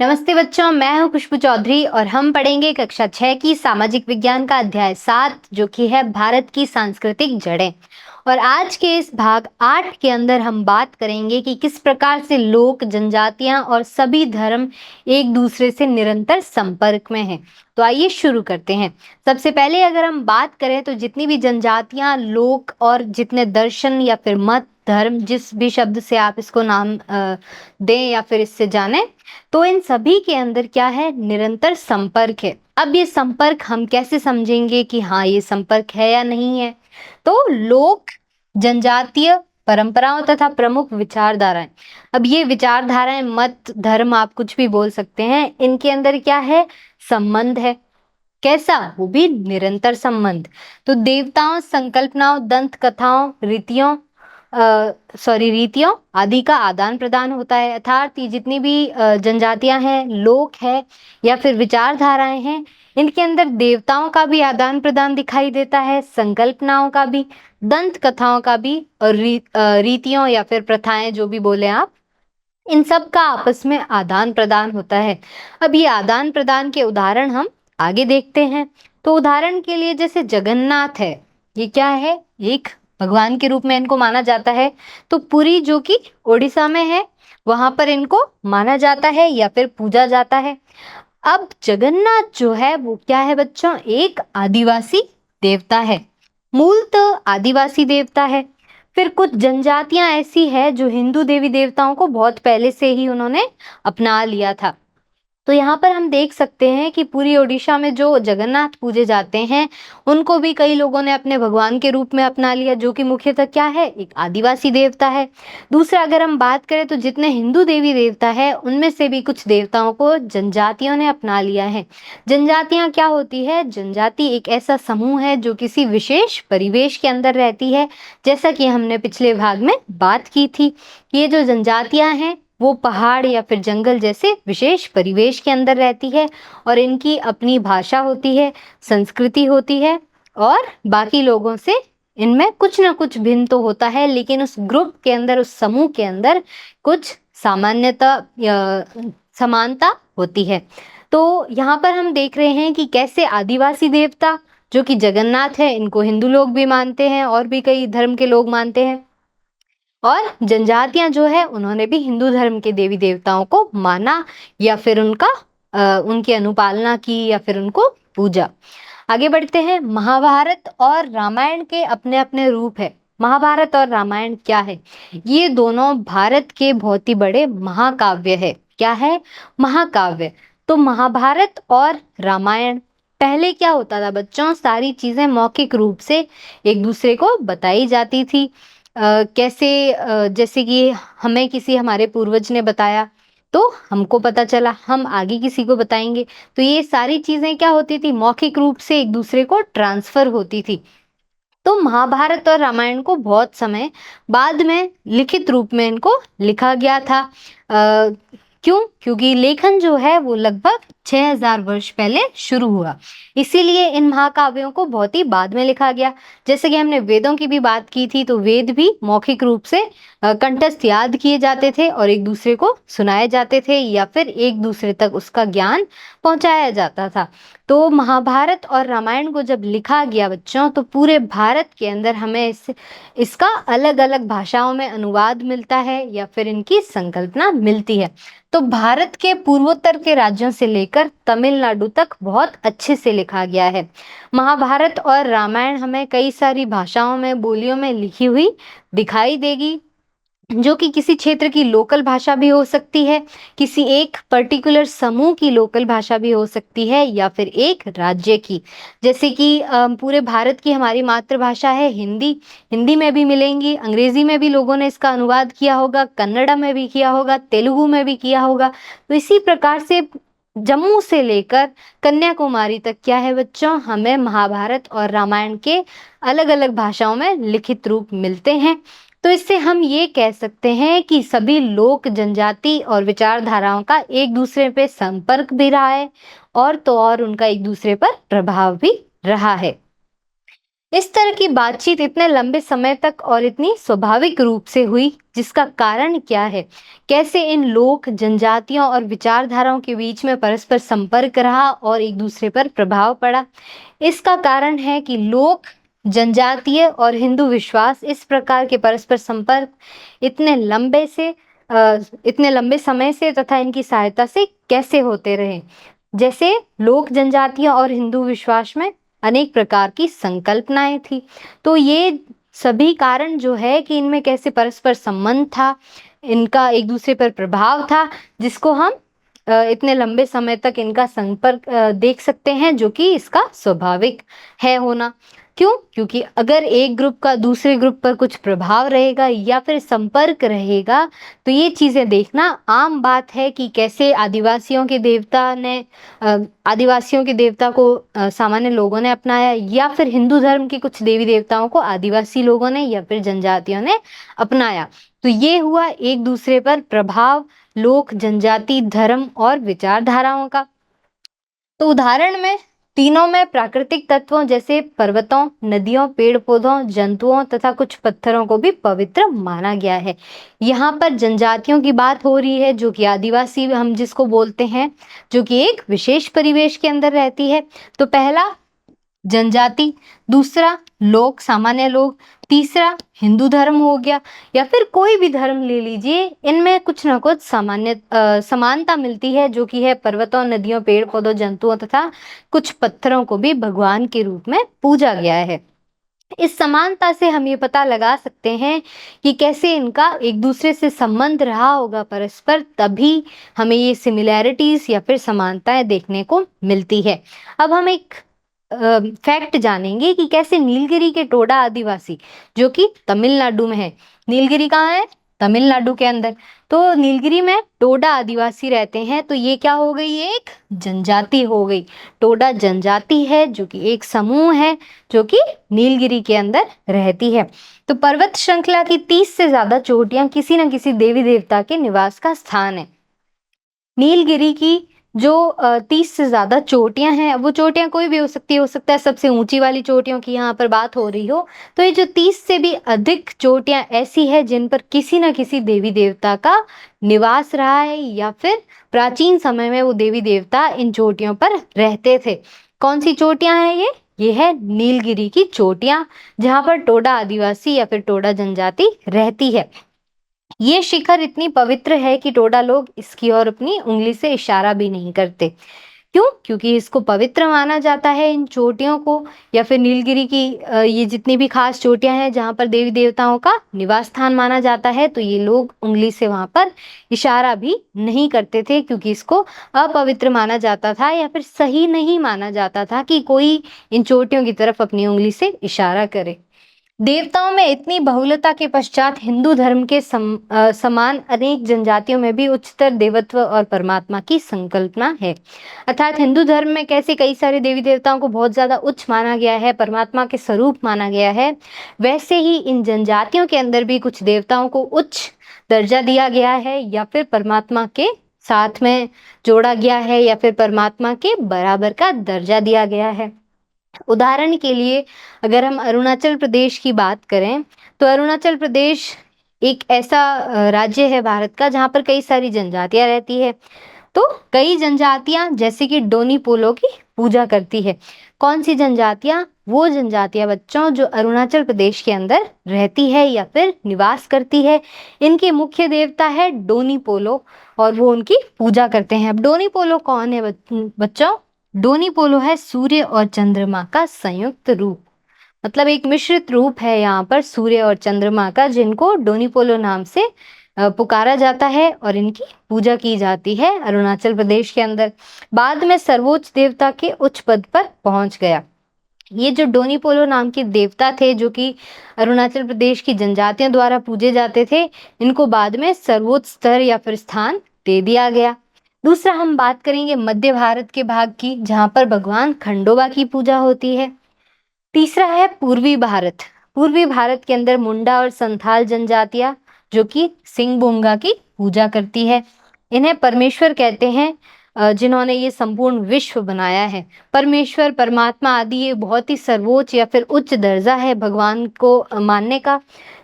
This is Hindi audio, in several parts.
नमस्ते बच्चों, मैं हूं खुशबू चौधरी और हम पढ़ेंगे कक्षा 6 की सामाजिक विज्ञान का अध्याय 7 जो कि है भारत की सांस्कृतिक जड़ें। और आज के इस भाग 8 के अंदर हम बात करेंगे कि किस प्रकार से लोक, जनजातियां और सभी धर्म एक दूसरे से निरंतर संपर्क में हैं। तो आइए शुरू करते हैं। सबसे पहले अगर हम बात करें तो जितनी भी जनजातियां, लोक और जितने दर्शन या फिर मत, धर्म, जिस भी शब्द से आप इसको नाम दें या फिर इससे जानें, तो इन सभी के अंदर क्या है, निरंतर संपर्क है। अब ये संपर्क हम कैसे समझेंगे कि हाँ ये संपर्क है या नहीं है? तो लोक, जनजातीय परंपराओं तथा प्रमुख विचारधाराएं। अब ये विचारधाराएं, मत, धर्म, आप कुछ भी बोल सकते हैं, इनके अंदर क्या है, संबंध है। कैसा? वो भी निरंतर संबंध। तो देवताओं, संकल्पनाओं, दंत कथाओं, रीतियों आदि का आदान प्रदान होता है। अर्थात ये जितनी भी जनजातियां हैं, लोक है या फिर विचारधाराएं हैं, इनके अंदर देवताओं का भी आदान प्रदान दिखाई देता है, संकल्पनाओं का भी, दंत कथाओं का भी, और रीतियों या फिर प्रथाएं, जो भी बोले आप, इन सब का आपस में आदान प्रदान होता है। अब ये आदान प्रदान के उदाहरण हम आगे देखते हैं। तो उदाहरण के लिए जैसे जगन्नाथ है, ये क्या है, एक भगवान के रूप में इनको माना जाता है। तो पुरी जो कि उड़ीसा में है, वहां पर इनको माना जाता है या फिर पूजा जाता है। अब जगन्नाथ जो है वो क्या है बच्चों, एक आदिवासी देवता है, मूलतः आदिवासी देवता है। फिर कुछ जनजातियां ऐसी है जो हिंदू देवी देवताओं को बहुत पहले से ही उन्होंने अपना लिया था। तो यहाँ पर हम देख सकते हैं कि पूरी ओडिशा में जो जगन्नाथ पूजे जाते हैं, उनको भी कई लोगों ने अपने भगवान के रूप में अपना लिया, जो कि मुख्यतः क्या है, एक आदिवासी देवता है। दूसरा अगर हम बात करें तो जितने हिंदू देवी देवता है, उनमें से भी कुछ देवताओं को जनजातियों ने अपना लिया है। जनजातियां क्या होती है? जनजाति एक ऐसा समूह है जो किसी विशेष परिवेश के अंदर रहती है। जैसा कि हमने पिछले भाग में बात की थी, ये जो जनजातियां हैं वो पहाड़ या फिर जंगल जैसे विशेष परिवेश के अंदर रहती है और इनकी अपनी भाषा होती है, संस्कृति होती है, और बाकी लोगों से इनमें कुछ ना कुछ भिन्न तो होता है, लेकिन उस ग्रुप के अंदर, उस समूह के अंदर कुछ सामान्यता या समानता होती है। तो यहाँ पर हम देख रहे हैं कि कैसे आदिवासी देवता जो कि जगन्नाथ है, इनको हिंदू लोग भी मानते हैं और भी कई धर्म के लोग मानते हैं, और जनजातियां जो है उन्होंने भी हिंदू धर्म के देवी देवताओं को माना या फिर उनकी अनुपालना की या फिर उनको पूजा। आगे बढ़ते हैं। महाभारत और रामायण के अपने अपने रूप है। महाभारत और रामायण क्या है? ये दोनों भारत के बहुत ही बड़े महाकाव्य है। क्या है? महाकाव्य। तो महाभारत और रामायण, पहले क्या होता था बच्चों, सारी चीजें मौखिक रूप से एक दूसरे को बताई जाती थी। कैसे? जैसे कि हमें किसी हमारे पूर्वज ने बताया तो हमको पता चला, हम आगे किसी को बताएंगे, तो ये सारी चीजें क्या होती थी, मौखिक रूप से एक दूसरे को ट्रांसफर होती थी। तो महाभारत और रामायण को बहुत समय बाद में लिखित रूप में इनको लिखा गया था। क्यों? क्योंकि लेखन जो है वो लगभग 6000 वर्ष पहले शुरू हुआ, इसीलिए इन महाकाव्यों को बहुत ही बाद में लिखा गया। जैसे कि हमने वेदों की भी बात की थी, तो वेद भी मौखिक रूप से कंठस्थ याद किए जाते थे और एक दूसरे को सुनाए जाते थे या फिर एक दूसरे तक उसका ज्ञान पहुंचाया जाता था। तो महाभारत और रामायण को जब लिखा गया बच्चों, तो पूरे भारत के अंदर हमें इसका अलग अलग भाषाओं में अनुवाद मिलता है या फिर इनकी संकल्पना मिलती है। तो भारत के पूर्वोत्तर के राज्यों से लेकर तमिलनाडु तक बहुत अच्छे से लिखा गया है। महाभारत और रामायण हमें कई सारी भाषाओं में, बोलियों में लिखी हुई दिखाई देगी, जो कि किसी क्षेत्र की लोकल भाषा भी हो सकती है, किसी एक पर्टिकुलर समूह की लोकल भाषा भी हो सकती है, या फिर एक राज्य की। जैसे कि पूरे भारत की हमारी मातृभाषा है हिंदी, हिंदी में भी मिलेंगी, अंग्रेजी में भी लोगों ने इसका अनुवाद किया होगा, कन्नड़ा में भी किया होगा, तेलुगु में भी किया होगा। तो इसी प्रकार से जम्मू से लेकर कन्याकुमारी तक क्या है बच्चों, हमें महाभारत और रामायण के अलग अलग भाषाओं में लिखित रूप मिलते हैं। तो इससे हम ये कह सकते हैं कि सभी लोक, जनजाति और विचारधाराओं का एक दूसरे पे संपर्क भी रहा है, और तो और उनका एक दूसरे पर प्रभाव भी रहा है। इस तरह की बातचीत इतने लंबे समय तक और इतनी स्वाभाविक रूप से हुई, जिसका कारण क्या है? कैसे इन लोक जनजातियों और विचारधाराओं के बीच में परस्पर संपर्क रहा और एक दूसरे पर प्रभाव पड़ा? इसका कारण है कि लोक जनजातीय और हिंदू विश्वास इस प्रकार के परस्पर संपर्क इतने इतने लंबे समय से तथा इनकी सहायता से कैसे होते रहे। जैसे लोक जनजातियों और हिंदू विश्वास में अनेक प्रकार की संकल्पनाएं थी, तो ये सभी कारण जो है कि इनमें कैसे परस्पर संबंध था, इनका एक दूसरे पर प्रभाव था, जिसको हम इतने लंबे समय तक इनका संपर्क देख सकते हैं, जो कि इसका स्वाभाविक है होना। क्यों? क्योंकि अगर एक ग्रुप का दूसरे ग्रुप पर कुछ प्रभाव रहेगा या फिर संपर्क रहेगा, तो ये चीजें देखना आम बात है कि कैसे आदिवासियों के देवता को सामान्य लोगों ने अपनाया, या फिर हिंदू धर्म के कुछ देवी देवताओं को आदिवासी लोगों ने या फिर जनजातियों ने अपनाया। तो ये हुआ एक दूसरे पर प्रभाव लोक जनजाति धर्म और विचारधाराओं का। तो उदाहरण में तीनों में प्राकृतिक तत्वों जैसे पर्वतों, नदियों, पेड़ पौधों, जंतुओं तथा कुछ पत्थरों को भी पवित्र माना गया है। यहाँ पर जनजातियों की बात हो रही है, जो कि आदिवासी हम जिसको बोलते हैं, जो कि एक विशेष परिवेश के अंदर रहती है। तो पहला जनजाति, दूसरा लोग, सामान्य लोग, तीसरा हिंदू धर्म हो गया, या फिर कोई भी धर्म ले लीजिए, इनमें कुछ ना कुछ समानता मिलती है, जो कि है पर्वतों, नदियों, पेड़ पौधों, जंतुओं तथा कुछ पत्थरों को भी भगवान के रूप में पूजा गया है। इस समानता से हम ये पता लगा सकते हैं कि कैसे इनका एक दूसरे से संबंध रहा होगा परस्पर, तभी हमें ये सिमिलैरिटीज या फिर समानताएं देखने को मिलती है। अब हम एक फैक्ट जानेंगे कि कैसे नीलगिरी के टोडा आदिवासी, जो कि तमिलनाडु में है, नीलगिरी कहाँ है? तमिलनाडु के अंदर। तो नीलगिरी में टोडा आदिवासी रहते हैं, तो ये क्या हो गई? एक जनजाति हो गई। टोडा जनजाति है, जो कि एक समूह है, जो कि नीलगिरी के अंदर रहती है। तो पर्वत श्रृंखला की 30 से ज्यादा चोटियां किसी न किसी देवी देवता के निवास का स्थान है। नीलगिरी की जो 30 से ज्यादा चोटियां हैं, अब वो चोटियां कोई भी हो सकता है सबसे ऊंची वाली चोटियों की यहाँ पर बात हो रही हो, तो ये जो 30 से भी अधिक चोटियां ऐसी है जिन पर किसी न किसी देवी देवता का निवास रहा है, या फिर प्राचीन समय में वो देवी देवता इन चोटियों पर रहते थे। कौन सी चोटियां हैं ये है नीलगिरी की चोटियां, जहाँ पर टोडा आदिवासी या फिर टोडा जनजाति रहती है। ये शिखर इतनी पवित्र है कि टोडा लोग इसकी ओर अपनी उंगली से इशारा भी नहीं करते। क्यों? क्योंकि इसको पवित्र माना जाता है, इन चोटियों को, या फिर नीलगिरी की ये जितनी भी खास चोटियां हैं जहाँ पर देवी देवताओं का निवास स्थान माना जाता है, तो ये लोग उंगली से वहां पर इशारा भी नहीं करते थे, क्योंकि इसको अपवित्र माना जाता था, या फिर सही नहीं माना जाता था कि कोई इन चोटियों की तरफ अपनी उंगली से इशारा करे। देवताओं में इतनी बहुलता के पश्चात हिंदू धर्म के समान अनेक जनजातियों में भी उच्चतर देवत्व और परमात्मा की संकल्पना है। अर्थात हिंदू धर्म में कैसे कई सारे देवी देवताओं को बहुत ज्यादा उच्च माना गया है, परमात्मा के स्वरूप माना गया है, वैसे ही इन जनजातियों के अंदर भी कुछ देवताओं को उच्च दर्जा दिया गया है, या फिर परमात्मा के साथ में जोड़ा गया है, या फिर परमात्मा के बराबर का दर्जा दिया गया है। उदाहरण के लिए अगर हम अरुणाचल प्रदेश की बात करें, तो अरुणाचल प्रदेश एक ऐसा राज्य है भारत का जहाँ पर कई सारी जनजातियां रहती है। तो कई जनजातियां जैसे कि डोनी पोलो की पूजा करती है। कौन सी जनजातियां? वो जनजातियां बच्चों जो अरुणाचल प्रदेश के अंदर रहती है या फिर निवास करती है। इनके मुख्य देवता है डोनी पोलो, और वो उनकी पूजा करते हैं। अब डोनी पोलो कौन है बच्चों? डोनी पोलो है सूर्य और चंद्रमा का संयुक्त रूप, मतलब एक मिश्रित रूप है यहाँ पर सूर्य और चंद्रमा का, जिनको डोनी पोलो नाम से पुकारा जाता है और इनकी पूजा की जाती है अरुणाचल प्रदेश के अंदर। बाद में सर्वोच्च देवता के उच्च पद पर पहुंच गया। ये जो डोनी पोलो नाम के देवता थे, जो कि अरुणाचल प्रदेश की जनजातियों द्वारा पूजे जाते थे, इनको बाद में सर्वोच्च स्तर या फिर स्थान दे दिया गया। दूसरा हम बात करेंगे मध्य भारत के भाग की, जहाँ पर भगवान खंडोबा की पूजा होती है। तीसरा है पूर्वी भारत। पूर्वी भारत के अंदर मुंडा और संथाल जनजातियां, जो कि सिंह बोंगा की पूजा करती है। इन्हें परमेश्वर कहते हैं। जिन्होंने ये संपूर्ण विश्व बनाया है। परमेश्वर, परमात्मा आदि ये बहुत ही सर्वोच्च या फिर उच्च दर्जा है भगवान को मानने का।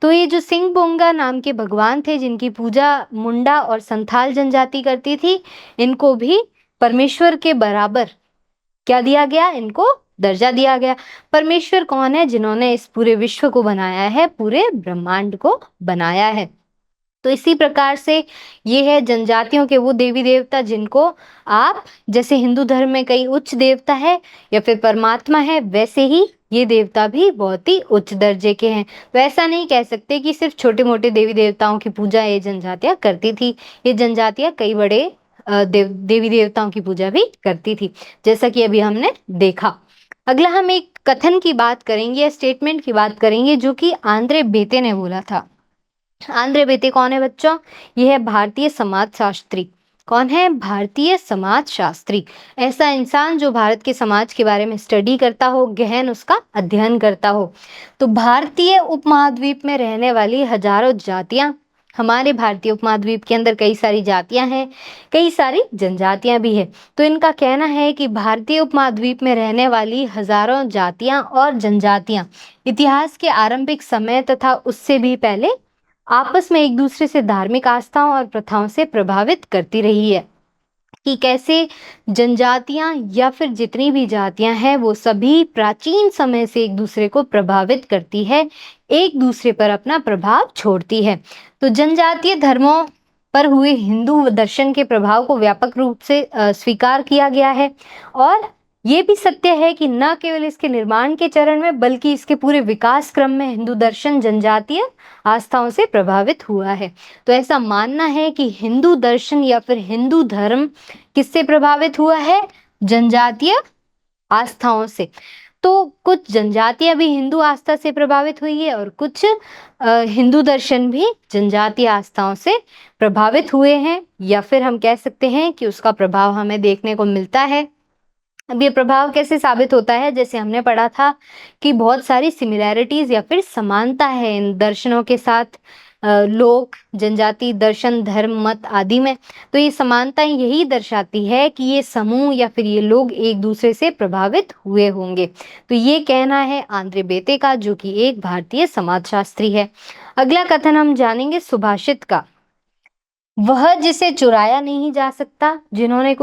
तो ये जो सिंगबोंगा नाम के भगवान थे, जिनकी पूजा मुंडा और संथाल जनजाति करती थी, इनको भी परमेश्वर के बराबर क्या दिया गया? इनको दर्जा दिया गया। परमेश्वर कौन है? जिन्होंने इस पूरे विश्व को बनाया है, पूरे ब्रह्मांड को बनाया है। तो इसी प्रकार से ये है जनजातियों के वो देवी देवता जिनको आप, जैसे हिंदू धर्म में कई उच्च देवता है या फिर परमात्मा है, वैसे ही ये देवता भी बहुत ही उच्च दर्जे के हैं। तो ऐसा नहीं कह सकते कि सिर्फ छोटे मोटे देवी देवताओं की पूजा ये जनजातियां करती थी। ये जनजातियां कई बड़े देवी देवताओं की पूजा भी करती थी, जैसा कि अभी हमने देखा। अगला हम एक कथन की बात करेंगे या स्टेटमेंट की बात करेंगे जो कि आंद्रे बेते ने बोला था। आंद्रे बेते कौन है बच्चों? यह है भारतीय समाज शास्त्री। कौन है? भारतीय समाज शास्त्री। ऐसा इंसान जो भारत के समाज के बारे में स्टडी करता हो, गहन उसका अध्ययन करता हो। तो भारतीय उपमहाद्वीप में रहने वाली हजारों जातियां, हमारे भारतीय उपमहाद्वीप के अंदर कई सारी जातियां हैं, कई सारी जनजातियां भी है। तो इनका कहना है कि भारतीय उपमहाद्वीप में रहने वाली हजारों जातियां और जनजातियां इतिहास के आरंभिक समय तथा उससे भी पहले आपस में एक दूसरे से धार्मिक आस्थाओं और प्रथाओं से प्रभावित करती रही है। कि कैसे जनजातियां या फिर जितनी भी जातियां हैं वो सभी प्राचीन समय से एक दूसरे को प्रभावित करती है, एक दूसरे पर अपना प्रभाव छोड़ती है। तो जनजातीय धर्मों पर हुए हिंदू दर्शन के प्रभाव को व्यापक रूप से स्वीकार किया गया है। और ये भी सत्य है कि न केवल इसके निर्माण के चरण में बल्कि इसके पूरे विकास क्रम में हिंदू दर्शन जनजातीय आस्थाओं से प्रभावित हुआ है। तो ऐसा मानना है कि हिंदू दर्शन या फिर हिंदू धर्म किससे प्रभावित हुआ है? जनजातीय आस्थाओं से। तो कुछ जनजातियां भी हिंदू आस्था से प्रभावित हुई है और कुछ हिंदू दर्शन भी जनजातीय आस्थाओं से प्रभावित हुए हैं, या फिर हम कह सकते हैं कि उसका प्रभाव हमें देखने को मिलता है। अब ये प्रभाव कैसे साबित होता है? जैसे हमने पढ़ा था कि बहुत सारी सिमिलैरिटीज या फिर समानता है इन दर्शनों के साथ, लोक, जनजाति, दर्शन, धर्म, मत आदि में। तो ये समानताएं यही दर्शाती है कि ये समूह या फिर ये लोग एक दूसरे से प्रभावित हुए होंगे। तो ये कहना है आंद्रे बेते का, जो कि एक भारतीय समाजशास्त्री है। अगला कथन हम जानेंगे सुभाषित का। वह जिसे चुराया नहीं जा सकता, जिसे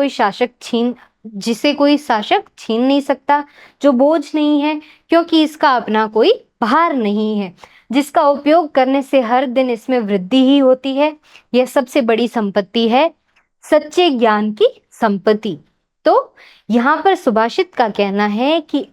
कोई शासक छीन नहीं सकता, जो बोझ नहीं है क्योंकि इसका अपना कोई भार नहीं है, जिसका उपयोग करने से हर दिन इसमें वृद्धि ही होती है, यह सबसे बड़ी संपत्ति है, सच्चे ज्ञान की संपत्ति। तो यहाँ पर सुभाषित का कहना है कि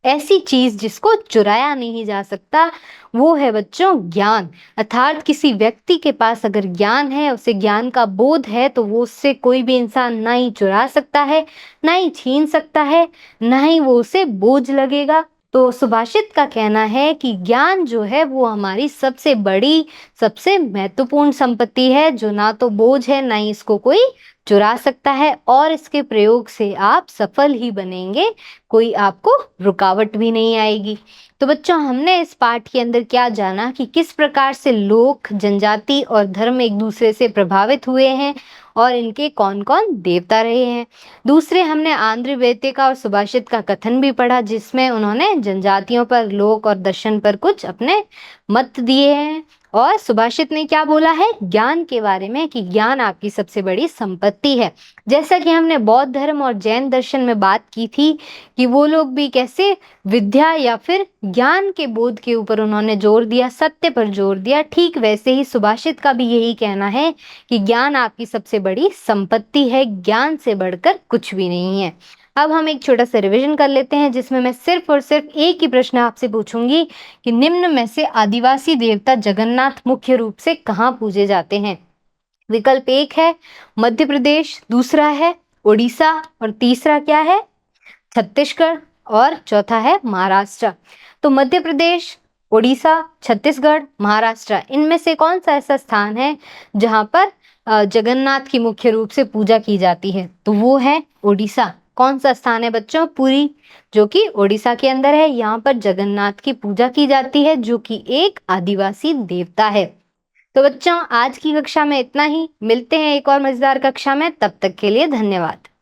ऐसी चीज जिसको चुराया नहीं जा सकता वो है बच्चों ज्ञान। अर्थात किसी व्यक्ति के पास अगर ज्ञान है, उसे ज्ञान का बोध है, तो वो उससे कोई भी इंसान ना ही चुरा सकता है, ना ही छीन सकता है, ना ही वो उसे बोझ लगेगा। तो सुभाषित का कहना है कि ज्ञान जो है वो हमारी सबसे बड़ी, सबसे महत्वपूर्ण संपत्ति है, जो ना तो बोझ है, ना ही इसको कोई चुरा सकता है, और इसके प्रयोग से आप सफल ही बनेंगे, कोई आपको रुकावट भी नहीं आएगी। तो बच्चों, हमने इस पाठ के अंदर क्या जाना कि किस प्रकार से लोक, जनजाति और धर्म एक दूसरे से प्रभावित हुए हैं और इनके कौन कौन देवता रहे हैं। दूसरे, हमने आंद्रे बेते का और सुभाषित का कथन भी पढ़ा, जिसमें उन्होंने जनजातियों पर, लोक और दर्शन पर कुछ अपने मत दिए हैं। और सुभाषित ने क्या बोला है ज्ञान के बारे में, कि ज्ञान आपकी सबसे बड़ी संपत्ति है। जैसा कि हमने बौद्ध धर्म और जैन दर्शन में बात की थी कि वो लोग भी कैसे विद्या या फिर ज्ञान के बोध के ऊपर उन्होंने जोर दिया, सत्य पर जोर दिया, ठीक वैसे ही सुभाषित का भी यही कहना है कि ज्ञान आपकी सबसे बड़ी संपत्ति है, ज्ञान से बढ़कर कुछ भी नहीं है। अब हम एक छोटा सा रिवीजन कर लेते हैं, जिसमें मैं सिर्फ और सिर्फ एक ही प्रश्न आपसे पूछूंगी कि निम्न में से आदिवासी देवता जगन्नाथ मुख्य रूप से कहाँ पूजे जाते हैं? विकल्प 1 है मध्य प्रदेश, दूसरा है उड़ीसा, और तीसरा क्या है? छत्तीसगढ़, और चौथा है महाराष्ट्र। तो मध्य प्रदेश, उड़ीसा, छत्तीसगढ़, महाराष्ट्र, इनमें से कौन सा ऐसा स्थान है जहां पर जगन्नाथ की मुख्य रूप से पूजा की जाती है? तो वो है उड़ीसा। कौन सा स्थान है बच्चों? पुरी, जो कि उड़ीसा के अंदर है। यहाँ पर जगन्नाथ की पूजा की जाती है, जो कि एक आदिवासी देवता है। तो बच्चों आज की कक्षा में इतना ही, मिलते हैं एक और मजेदार कक्षा में, तब तक के लिए धन्यवाद।